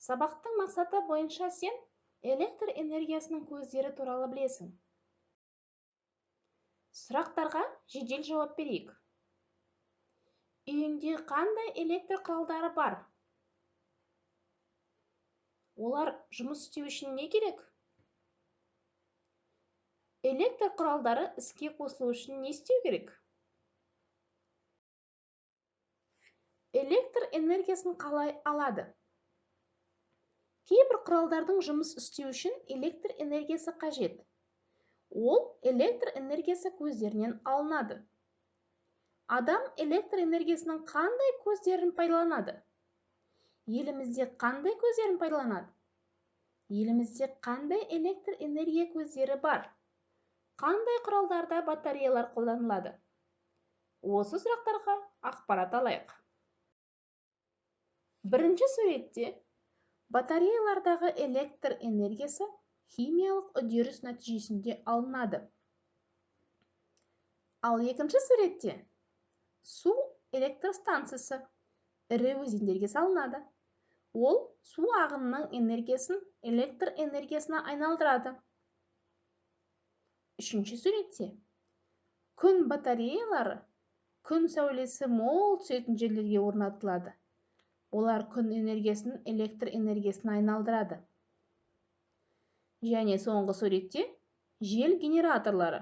Сабақтың мақсаты бойынша сен электр энергиясының көздері туралы білесің. Сұрақтарға жедел жауап берейік. Үйіңде қандай электр құралдары бар? Олар жұмыс істеу үшін не керек? Электр құралдары іске қосылу үшін не істеу керек? Электр энергиясын қалай алады? Кейбір құралдардың жұмыс істеу үшін электр энергиясы қажет. Ол электр энергиясы көздерінен алынады. Адам электр энергиясының қандай көздерін пайдаланады? Елімізде қандай көздерін пайдаланады? Елімізде қандай электр энергия көздері бар? Қандай құралдарда батареялар қолданылады? Осы сұрақтарға ақпарат алайық. Бірінші суретте батареялардағы электр энергиясы химиялық үдеріс нәтижесінде алынады. Ал екінші суретте су электр станциясы ірі өзендерге салынады. Ол су ағынының энергиясын электр энергиясына айналдырады. Үшінші суретте күн батареялары күн сәулесі мол түсетін жерлерге орнатылады. Олар күн энергиясын электр энергиясына айналдырады. Және соңғы суретте жел генераторлары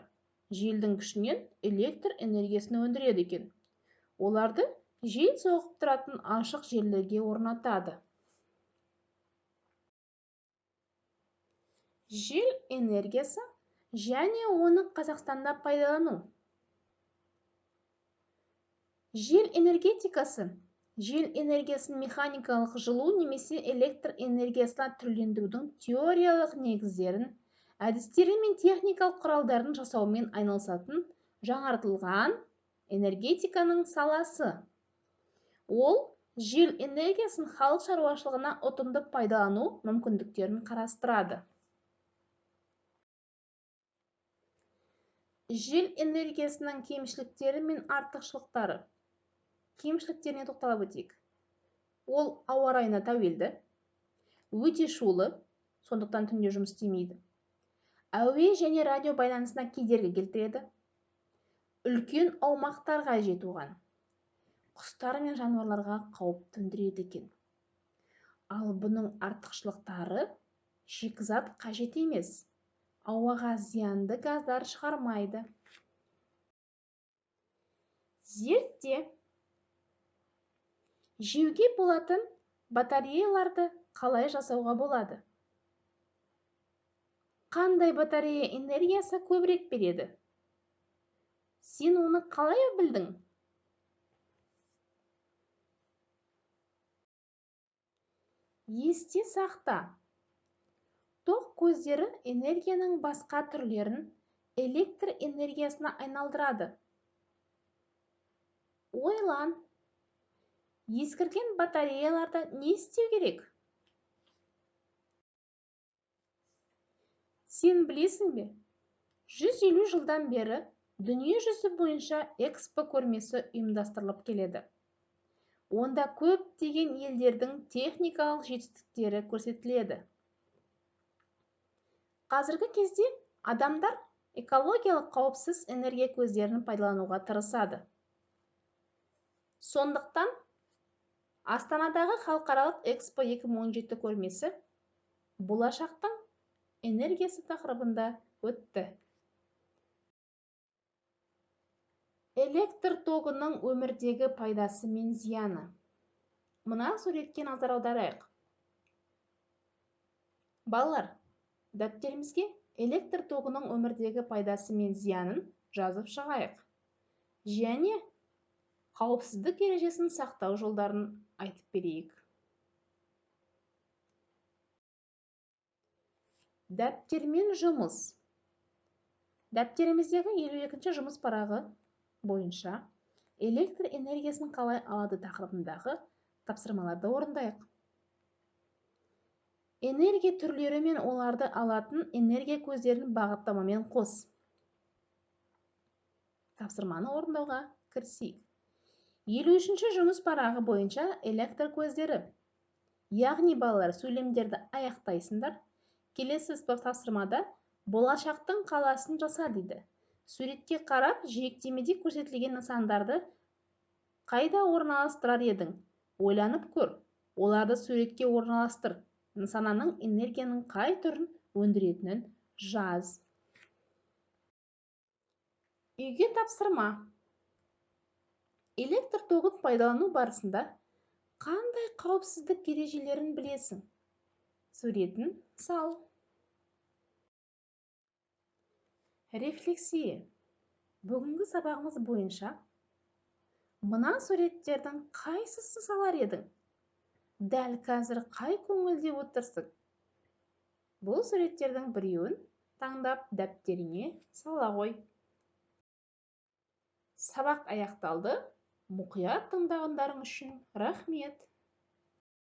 желдің күшінен электр энергиясын өндіреді екен. Оларды жел соғып тұратын ашық жерлерге орнатады. Жел энергиясы және оны Қазақстанда пайдалану. Жел энергетикасы жел энергиясын механикалық жылу немесе электр энергиясына түрлендірудің теориялық негіздерін, әдістері мен техникалық құралдарын жасаумен айналысатын жаңартылған энергетиканың саласы. Ол жел энергиясын халық шаруашылығына ұтымды пайдалану мүмкіндіктерін қарастырады. Жел энергиясының кемшіліктері мен артықшылықтары. Кемшіліктеріне тоқталып өтейік. Ол ауа райына тәуелді, өте шулы, сондықтан түнде жұмыс істемейді. Әуе және радио байланысына кедергі келтіреді. Үлкен аумақтарға жетуған. Құстар мен жануарларға қауіп төндіреді екен. Ал бұның артықшылықтары шикізат қажет емес. Ауаға зиянды газдар шығармайды. Зертте жеуге болатын батареяларды қалай жасауға болады? Қандай батарея энергиясы көбірек береді? Сен оны қалай білдің? Есте сақта. Тоқ көздері энергияның басқа түрлерін электр энергиясына айналдырады. Ойлан. Ескірген батареяларда не істеу керек? Сен білесің бе? 150 жылдан бері дүние жүзі бойынша экспо көрмесі ұйымдастырылып келеді. Онда көптеген елдердің техникалық жетістіктері көрсетіледі. Қазіргі кезде адамдар экологиялық қауіпсіз энергия көздерін пайдалануға тырысады. Сондықтан Астанадағы халықаралық экспо 2017 көрмесі болашақтың энергиясы тақырыбында өтті. Электр тогының өмірдегі пайдасы мен зияны. Мына суретке назар аударайық. Балалар, дәптерімізге электр тогының өмірдегі пайдасы мен зиянын жазып шығайық. Және қауіпсіздік ережесін сақтау жолдарын айтып берейік. Дәптермен жұмыс. Дәптеріміздегі 52-ші жұмыс парағы бойынша электр энергиясын қалай алады тақырыбындағы тапсырмаларды орындайық. Энергия түрлері мен оларды алатын энергия көздерін бағыттамамен қос. Тапсырманы орындауға кірісейік. 53-ші жұмыс парағы бойынша электр көздері. Яғни балалар, сөйлемдерді аяқтайсыңдар. Келесі сызба тапсырмада болашақтың қаласын жаса дейді. Суретке қарап, жиектемеде көрсетілген нысандарды қайда орналастырар едің? Ойланып көр. Оларды суретке орналастыр. Нысананың энергияның қай түрін өндіретінін жаз. Үйге тапсырма. Электр тоғын пайдалану барысында қандай қауіпсіздік ережелерін білесің? Суретін сал. Рефлексия. Бүгінгі сабағымыз бойынша мына суреттердің қайсысын салар едің? Дәл қазір қай көңілде отырсың? Бұл суреттердің біреуін таңдап дәптеріңе сала қой. Сабақ аяқталды. Мұқият тыңдағандарың үшін рахмет.